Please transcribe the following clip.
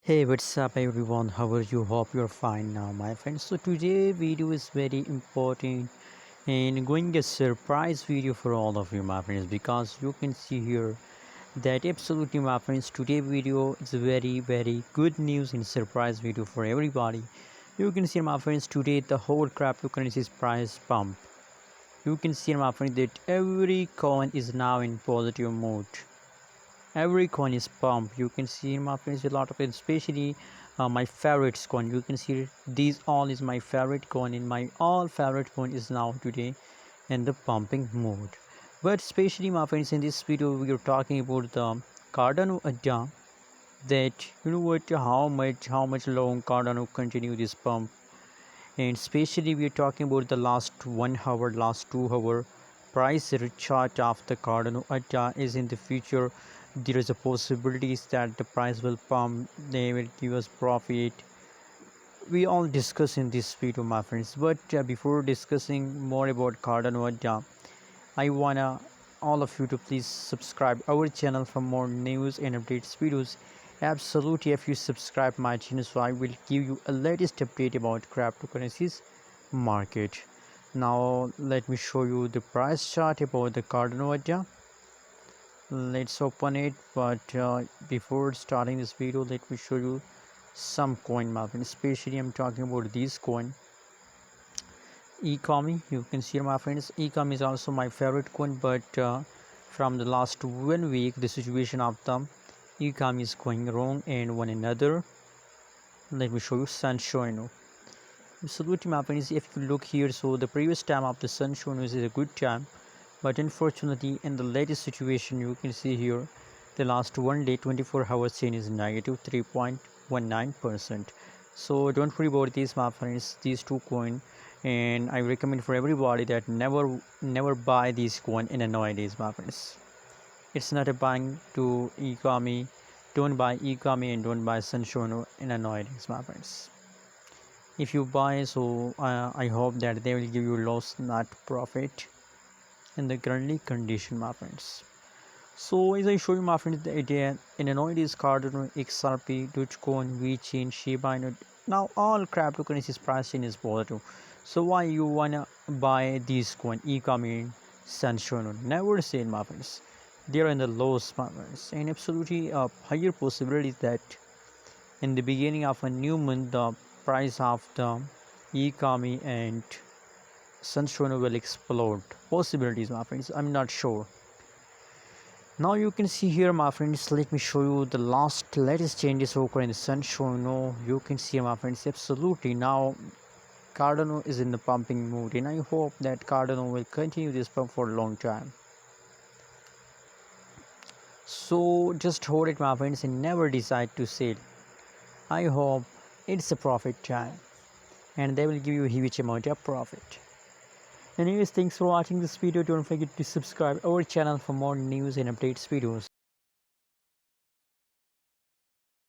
Hey, what's up everyone? How are you? Hope you're fine now, my friends. So today video is very important and going a surprise video for all of you, my friends, because you can see here that absolutely, my friends, today video is very good news and surprise video for everybody. You can see, my friends, today the whole cryptocurrency's price pump. You can see, my friends, that every coin is now in positive mode. Every coin is pumped. You can see in my friends a lot of it, especially my favorite coin. You can see these all is my favorite coin, and my all favorite coin is now today in the pumping mode. But especially, my friends, in this video we are talking about the Cardano Adda, that you know what, how much long Cardano continue this pump. And especially we are talking about the last 1 hour, last 2 hour price chart of the Cardano Adda. Is in the future there is a possibilities that the price will pump, they will give us profit. We all discuss in this video, my friends. But before discussing more about Cardano Adda, I wanna all of you to please subscribe our channel for more news and updates videos. Absolutely, if you subscribe my channel, so I will give you a latest update about cryptocurrencies market. Now let me show you the price chart about the Cardano Adda. Let's open it, but before starting this video, let me show you some coin mapping. Especially I'm talking about this coin economy. You can see, my friends, economy is also my favorite coin, but from the last 1 week the situation of the economy is going wrong and one another. Let me show you sunshine. Absolutely, my friends, if you look here, so the previous time of the sunshine is a good time, but unfortunately in the latest situation you can see here the last one day 24 hours chain is negative 3.19%. So don't worry about this, my friends, these two coin, and I recommend for everybody that never buy this coin in a nowadays, my friends. It's not a buying to economy. Don't buy economy and don't buy sunshine in a nowadays, my friends. If you buy, so I hope that they will give you loss, not profit, in the currently condition, my friends. So as I show you, my friends, the idea in an is Cardano, XRP, Dogecoin, VeChain, Shiba Inu. Now all cryptocurrencies pricing is positive. So why you wanna buy these coin, economy, sunshine? Never say, my friends. They are in the lows, my friends, and absolutely higher possibility that in the beginning of a new month the price of the economy and sunshine will explode. Possibilities, my friends, I'm not sure. Now you can see here, my friends, let me show you the latest changes occur in the sunshine. You can see, my friends, absolutely now Cardano is in the pumping mood, and I hope that Cardano will continue this pump for a long time. So just hold it, my friends, and never decide to sell. I hope it's a profit time and they will give you a huge amount of profit. Anyways, thanks for watching this video. Don't forget to subscribe our channel for more news and updates videos.